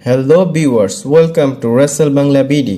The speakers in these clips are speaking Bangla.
Hello viewers, welcome to Wrestle Bangla BD.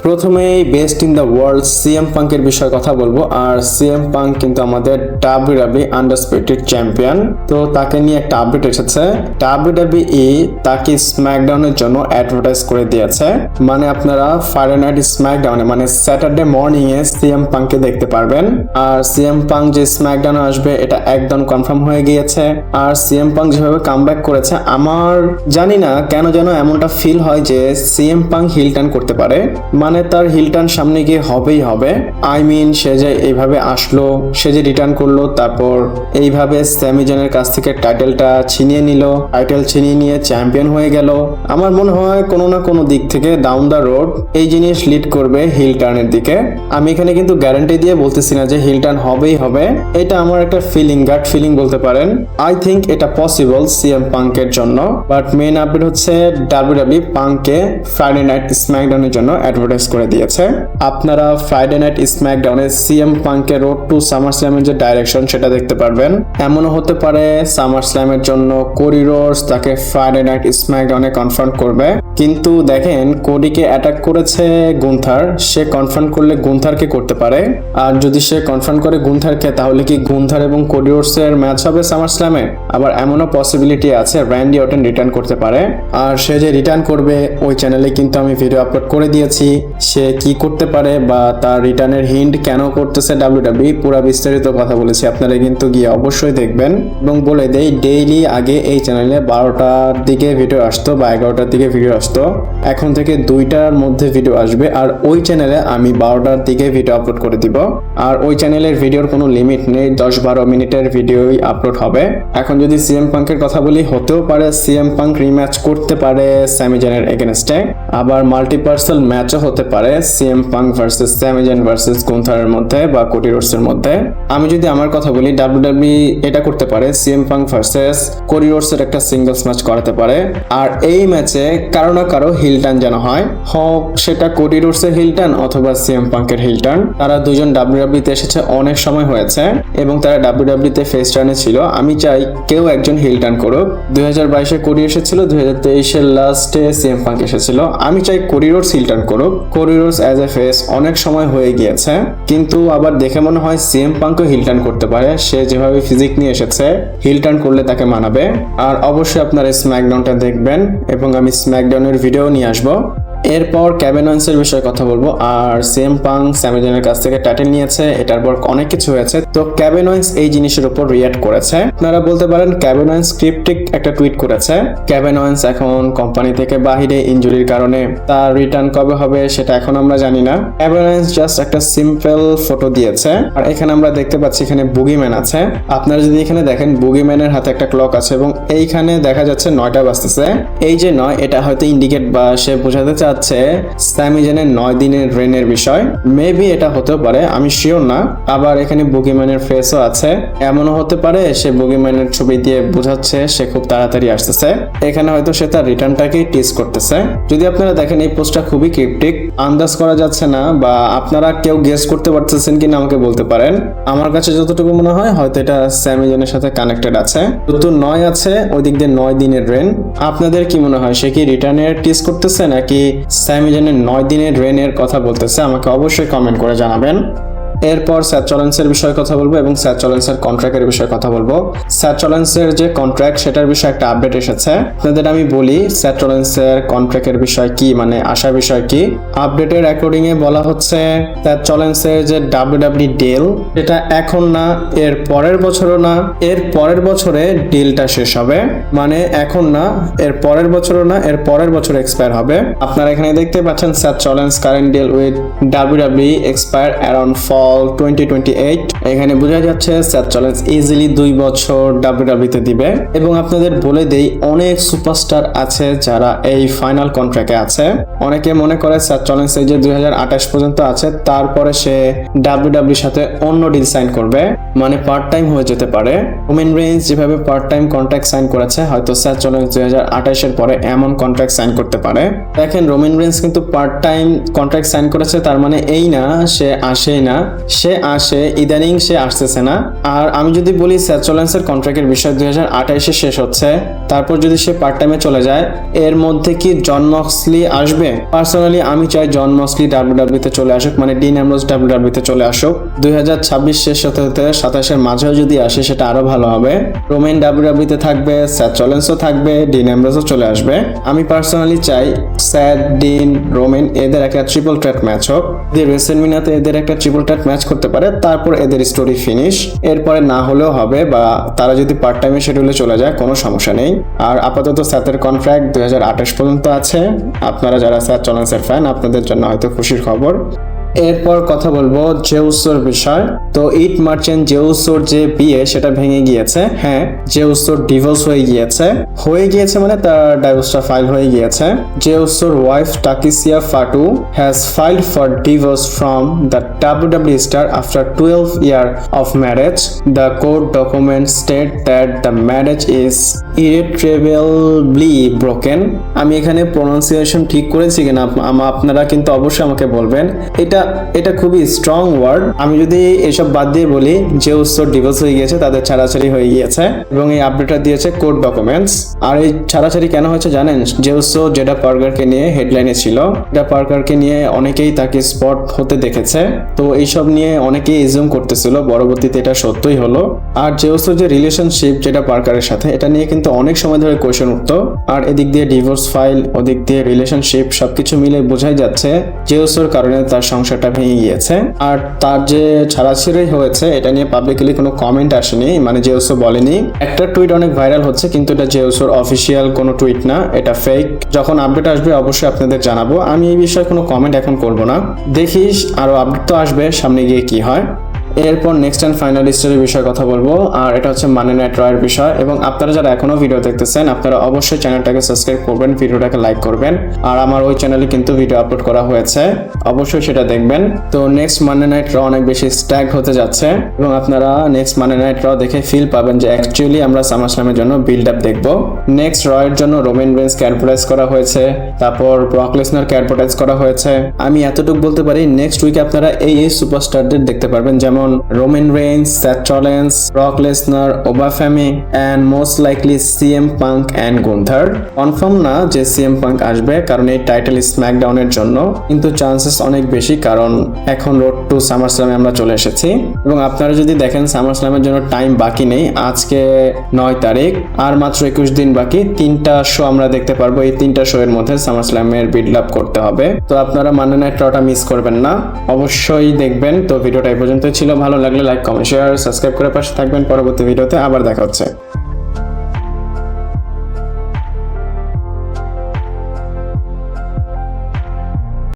প্রথমেই best in the world CM পাঙ্কের বিষয়ে কথা বলবো। আর সিএম পাঙ্ক কিন্তু আমাদের ডাব্লিউডাব্লিউই আন্ডারস্পিরিটেড চ্যাম্পিয়ন। তো তাকে নিয়ে একটা আপডেট এসেছে। ডাব্লিউডাব্লিউই তাকে স্ম্যাকডাউনের জন্য অ্যাডভার্টাইজ করে দিয়েছে। মানে আপনারা ফ্রাইডে নাইট স্ম্যাকডাউনে মানে স্যাটারডে মর্নিং এ সিএম পাঙ্ককে দেখতে পারবেন। আর সিএম পাঙ্ক যে স্ম্যাকডাউনে আসবে এটা একদম কনফার্ম হয়ে গিয়েছে। আর সিএম পাঙ্ক যেভাবে কামব্যাক করেছে, আমার জানি না কেন যেন এমনটা ফিল হয় যে সিএম পাঙ্ক হিল টার্ন করতে পারে। মানে তার হিল টার্ন সামনে গিয়ে হবেই হবে। আই মিন সে যে এইভাবে আসলো, সে যে রিটার্ন করলো, তারপর এইভাবে স্যামি জানের কাছ থেকে টাইটেলটা ছিনিয়ে নিল, টাইটেল ছিনিয়ে নিয়ে চ্যাম্পিয়ন হয়ে গেল। আমার মনে হয় কোনো না কোনো দিক থেকে ডাউন দ্য রোড এই জিনিস লিড করবে হিল টার্নের দিকে। আমি এখানে কিন্তু গ্যারান্টি দিয়ে বলতেছি না যে হিল টার্ন হবেই হবে, এটা আমার একটা ফিলিং, গাট ফিলিং বলতে পারেন। আই থিঙ্ক এটা পসিবল সিএম পাঙ্কের জন্য। বাট মেইন আপডেট হচ্ছে ডাব্লিউডাব্লিউই পাঙ্ককে ফ্রাইডে নাইট স্ম্যাকডাউনের জন্য অ্যাডভার্টাইজ করে দিয়েছে। আপনারা ফ্রাইডে নাইট স্ম্যাকডাউনে সিএম পাঙ্কের রোড টু সামার স্ল্যামের যে ডাইরেকশন সেটা দেখতে পারবেন। এমনও হতে পারে সামার স্ল্যামের জন্য কোডি রোডস তাকে ফ্রাইডে নাইট স্ম্যাকডাউনে কনফ্রন্ট করবে। কিন্তু দেখেন কোডিকে অ্যাটাক করেছে গুন্থার, সে কনফ্রন্ট করলে গুন্থারকে করতে পারে। আর যদি সে কনফ্রন্ট করে গুন্থারকে, তাহলে কি গুন্থার এবং কোডি রোডস এর ম্যাচ হবে সামার স্ল্যামে? আবার এমনও পসিবিলিটি আছে র্যান্ডি অর্টন রিটার্ন করতে পারে। আর সে যে রিটার্ন করবে ওই চ্যানেলে কিন্তু আমি ভিডিও আপলোড করে দিয়েছি। সে কি করতে পারে বা তার রিটার্নের হিন্ট কেন করতেছে ডাব্লিউডাব্লিউই পুরো বিস্তারিত কথা বলেছি, আপনারা কিন্তু গিয়ে অবশ্যই দেখবেন। এবং বলে দেই, ডেইলি আগে এই চ্যানেলে 12টার দিকে ভিডিও আসতো বা 11টার দিকে ভিডিও আসতো, এখন থেকে 2টার মধ্যে ভিডিও আসবে। আর ওই চ্যানেলে আমি 12টার দিকে ভিডিও আপলোড করে দিব। আর ওই চ্যানেলের ভিডিওর কোনো লিমিট নেই, 10-12 মিনিটের ভিডিওই আপলোড হবে। এখন যদি সিএম পাঙ্কের কথা বলি, হতেও পারে সিএম পাঙ্ক রিম্যাচ করতে পারে স্যামি জানের এগেনস্টে। আবার মাল্টিপার্সেল ম্যাচও হতে পারে সিএম পাঙ্ক ভার্সেস স্যামি জান ভার্সেস গুন্থারের মধ্যে বা কোডি রোডসের মধ্যে। আমি যদি আমার কথা বলি, ডাব্লিউডাব্লিউই এটা করতে পারে, সিএম পাঙ্ক ভার্সেস কোডি রোডসের একটা সিঙ্গলস ম্যাচ করাতে পারে। আর এই ম্যাচে কারো না কারো হিল টার্ন যেন হয়, হোক সেটা কোডি রোডসের হিল টার্ন অথবা সিএম পাঙ্কের হিল টার্ন। তারা দুজন ডাব্লিউডাব্লিউতে এসেছে অনেক সময় হয়েছে এবং তারা ডাব্লিউডাব্লিউতে ফেস টার্নে ছিল। আমি চাই কেউ একজন হিল টার্ন করুক। 2022-এ কোডি এসেছিল, 2023-এর লাস্টে সিএম পাঙ্ক এসেছিল। আমি চাই কোডি রোডস হিল টার্ন করুক। Cody Rhodes as a face অনেক সময় হয়ে গিয়েছে, কিন্তু আবার দেখে মনে হয় সিএম পাঙ্কও হিল টার্ন করতে পারে। সে যেভাবে ফিজিক নিয়ে এসেছে, হিল টার্ন করলে তাকে মানাবে। আর অবশ্যই আপনারা স্ম্যাকডাউনটা দেখবেন এবং আমি স্ম্যাকডাউনের ভিডিও নিয়ে আসবো। এরপর কেভিন ওয়েন্সের বিষয়ে কথা বলবো। আর সিএম পাঙ্ক স্যামি জানের কাছ থেকে টাইটেল নিয়েছে, এটার পর অনেক কিছু হয়েছে। তো কেভিন ওয়েন্স এই জিনিসের উপর রিঅ্যাক্ট করেছে। আপনারা বলতে পারেন কেভিন ওয়েন্স ক্রিপ্টিক একটা টুইট করেছে। কেভিন ওয়েন্স এখন কোম্পানি থেকে বাহিরে ইনজুরির কারণে, তার রিটার্ন কবে হবে সেটা এখন আমরা জানি না। কেভিন ওয়েন্স জাস্ট একটা সিম্পল ফটো দিয়েছে। আর এখানে আমরা দেখতে পাচ্ছি এখানে বুগিম্যান আছে। আপনারা যদি এখানে দেখেন, বুগিম্যানের হাতে একটা ক্লক আছে এবং এইখানে দেখা যাচ্ছে 9টা বাজতেছে। এই যে 9, এটা হয়তো ইন্ডিকেট বা সে বোঝাতে চাচ্ছে স্যামি জানের 9 দিনের রেনের বিষয়। মেবি এটা হতেও পারে, আমি শিওর না। আবার এখানে বুগিম্যানের ফেসও আছে, এমনও হতে পারে সে বুগিম্যানের ছবি দিয়ে বোঝাচ্ছে সে খুব তাড়াতাড়ি আসতেছে। এখানে হয়তো সে তার রিটার্নটাকেই টিজ করতেছে। যদি আপনারা দেখেন এই পোস্টটা খুবই ক্রিপ্টিক, আন্দাজ করা যাচ্ছে না, বা আপনারা কেউ গেস করতে পারতেছেন কিনা আমাকে বলতে পারেন। আমার কাছে যতটুকু মনে হয় হয়তো এটা স্যামি জানের সাথে কানেক্টেড আছে। তো 9 আছে, ওই দিক দিয়ে 9 দিনের রেন। আপনাদের কি মনে হয়, সে কি রিটার্নের টিজ করতেছে নাকি স্যামি জানের 9 দিনের রেনের কথা বলতেছে? আমাকে অবশ্যই কমেন্ট করে জানাবেন। এরপর স্যাথ রলিন্সের বিষয়ে কথা বলবো এবং স্যাথ রলিন্সের কন্ট্রাক্টের বিষয়ে কথা বলবো। স্যাথ রলিন্সের যে কন্ট্রাক্ট সেটার বিষয়ে একটা আপডেট এসেছে। আপনাদের আমি বলি স্যাথ রলিন্সের কন্ট্রাক্টের বিষয় কি, মানে আশা বিষয় কি। আপডেটের অ্যাকর্ডিং এ বলা হচ্ছে স্যাথ রলিন্সের যে ডাব্লিউডাব্লিউই ডিল, এটা এখন না, এর পরের বছরও না, এর পরের বছরে ডিলটা শেষ হবে। মানে এখন না, এর পরের বছরও না, এর পরের বছর এক্সপায়ার হবে। আপনারা এখানে দেখতে পাচ্ছেন Seth Rollins current deal with WWE expire around fall 2028। এখানে বোঝা যাচ্ছে স্যাথ রলিন্স ইজিলি 2 বছর ডাব্লিউডাব্লিউতে দিবে। এবং আপনাদের বলে দেই, অনেক সুপারস্টার আছে যারা এই ফাইনাল কন্ট্রাক্টে আছে। অনেকে মনে করে স্যাথ রলিন্স এই যে 2028 পর্যন্ত আছে, তারপরে সে ডাব্লিউডাব্লিউর সাথে অন্য ডিল সাইন করবে, মানে পার্ট টাইম হয়ে যেতে পারে। রোমান রেইন্স যেভাবে পার্ট টাইম কন্ট্রাক্ট সাইন করেছে, হয়তো স্যাথ রলিন্স 2028-এর পরে এমন কন্ট্রাক্ট সাইন করতে পারে। দেখেন রোমান রেইন্স কিন্তু পার্ট টাইম কন্ট্রাক্ট সাইন করেছে, তার মানে এই না সে আসেই না। সে আসে, ইদানিং সে আসতেছে না। আর আমি যদি বলি সেথ রলিন্সের কন্ট্রাক্টের বিষয় 2028-এ শেষ হচ্ছে, তারপর যদি সে পার্ট টাইমে চলে যায়, এর মধ্যে কি জন মক্সলি আসবে? পার্সোনালি আমি চাই জন মক্সলি ডাব্লিউডাব্লিউ তে চলে আসুক, মানে ডিন অ্যামব্রোস ডাব্লিউডাব্লিউ তে চলে আসুক। 2026 শেষ হতে হতে 27-এর মাঝেও যদি আসে সেটা আরো ভালো হবে। রোমান ডাব্লিউডাব্লিউ তে থাকবে, সেথ রলিন্সও থাকবে, ডিন অ্যামব্রোসও চলে আসবে। আমি পার্সোনালি চাই সেথ, ডিন, রোমান এদের একটা ট্রিপল থ্রেট ম্যাচ হোক। যদি রেসলমেনিয়াতে এদের একটা ট্রিপল থ্রেট ম্যাচ করতে পারে, তারপর এদের স্টোরি ফিনিশ। এরপরে না হলেও হবে, বা তারা যদি পার্ট টাইমে শিডিউলে চলে যায় কোনো সমস্যা নেই। আর আপাতত সেথের কন্ট্রাক্ট 2028 পর্যন্ত আছে। আপনারা যারা সেথ রলিন্সের ফ্যান, আপনাদের জন্য হয়তো খুশির খবর। এরপর কথা বলবো জেউসোর বিষয়। তো ইট মার্চেন্ট জেউসোর যে বিয়ে সেটা ভেঙে গিয়েছে। হ্যাঁ, জেউসোর ডিভোর্স হয়ে গিয়েছে মানে তার ডাইভোর্সটা ফাইল হয়ে গিয়েছে। জেউসোর wife Takisia Fatu has filed for divorce from the WWE star after 12 year of marriage. The court document state that the marriage is irretrievably broken। আমি এখানে প্রনাউন্সিয়েশন ঠিক করেছি কিনা আপনারা কিন্তু অবশ্যই আমাকে বলবেন। এটা খুবই স্ট্রং ওয়ার্ড। আমি যদি এসব বাদ দিয়ে বলি জেউসোর ডিভোর্স হয়ে গিয়েছে, তাদের ছাড়াছাড়ি হয়ে গিয়েছে, এবং এই আপডেটটা দিয়েছে কোর্ট ডকুমেন্টস। আর এই ছাড়াছাড়ি কেন হয়েছে জানেন? জেউসো জেডা পার্কারকে নিয়ে হেডলাইনে ছিল। জেডা পার্কারকে নিয়ে অনেকেই তাকে স্পট হতে দেখেছে, তো এইসব নিয়ে অনেকেই এজুম করতেছিল, পরবর্তীতে এটা সত্যই হলো। আর জেউসোর যে রিলেশনশিপ জেডা পার্কারের সাথে, এটা নিয়ে কিন্তু অনেক সময় ধরে কোয়েশ্চেন উঠতো। আর এদিক দিয়ে ডিভোর্স ফাইল, ওদিক দিয়ে রিলেশনশিপ, সবকিছু মিলে বোঝাই যাচ্ছে জেউসোর কারণে তার সংসারটা ভেঙে গিয়েছে। আর তার যে ছাড়াছাড়ি হয়েছে এটা নিয়ে পাবলিকলি কোনো কমেন্ট আসেনি, মানে জেউসো বলেনি। একটা টুইট অনেক ভাইরাল হচ্ছে, কিন্তু এটা জেউসোর অফিসিয়াল কোনো টুইট না, এটা ফেক। যখন আপডেট আসবে অবশ্যই আপনাদের জানাবো। আমি এই বিষয়ে কোনো কমেন্ট এখন করব না, দেখিস আরো আপডেট তো আসবে, সামনে গিয়ে কি হয়। এরপর নেক্সট অ্যান্ড ফাইনাল স্টোরির বিষয়ে কথা বলবো, আর এটা হচ্ছে মানি নাইট রয়ের বিষয়। এবং আপনারা যারা এখনো ভিডিও দেখতেছেন, আপনারা অবশ্যই চ্যানেলটাকে সাবস্ক্রাইব করবেন, ভিডিওটাকে লাইক করবেন। আর আমার ওই চ্যানেলে কিন্তু ভিডিও আপলোড করা হয়েছে, অবশ্যই সেটা দেখবেন। তো নেক্সট মানি নাইট র অনেক বেশি স্ট্যাগ হতে যাচ্ছে, এবং আপনারা নেক্সট মানি নাইট র দেখে ফিল পাবেন যে অ্যাকচুয়ালি আমরা সামারস্ল্যামের জন্য বিল্ড আপ দেখবো। নেক্সট রয়ের জন্য রোমান রেইন্সকে অ্যাডভার্টাইজ করা হয়েছে, তারপর ব্রক লেসনারকে অ্যাডভার্টাইজ করা হয়েছে। আমি এতটুকু বলতে পারি, নেক্সট উইকে আপনারা এই সুপারস্টারদের দেখতে পারবেন, যেমন Roman Reigns, Seth Rollins, Brock Lesnar, Obafemi, and most likely CM Punk and Gunther. Confirm না যে সিএম পাঙ্ক আসবে, কারণ এই টাইটেল স্ম্যাকডাউনের জন্য, কিন্তু চান্সেস অনেক বেশি, কারণ এখন রোড টু সামারস্ল্যামে আমরা চলে এসেছি। এবং আপনারা যদি দেখেন সামারস্ল্যামের জন্য টাইম বাকি নেই, আজকে 9 তারিখ, আর মাত্র 21 দিন বাকি। 3টা শো আমরা দেখতে পারবো, এই 3টা শো এর মধ্যে সামারস্ল্যামের বিল্ড আপ করতে হবে। তো আপনারা মানি নাইট রটা মিস করবেন না, অবশ্যই দেখবেন। তো ভিডিওটা এই পর্যন্তই ছিল, ভালো লাগলে লাইক, কমেন্ট, শেয়ার, সাবস্ক্রাইব করে পাশে থাকবেন। পরবর্তী ভিডিওতে আবার দেখা হচ্ছে।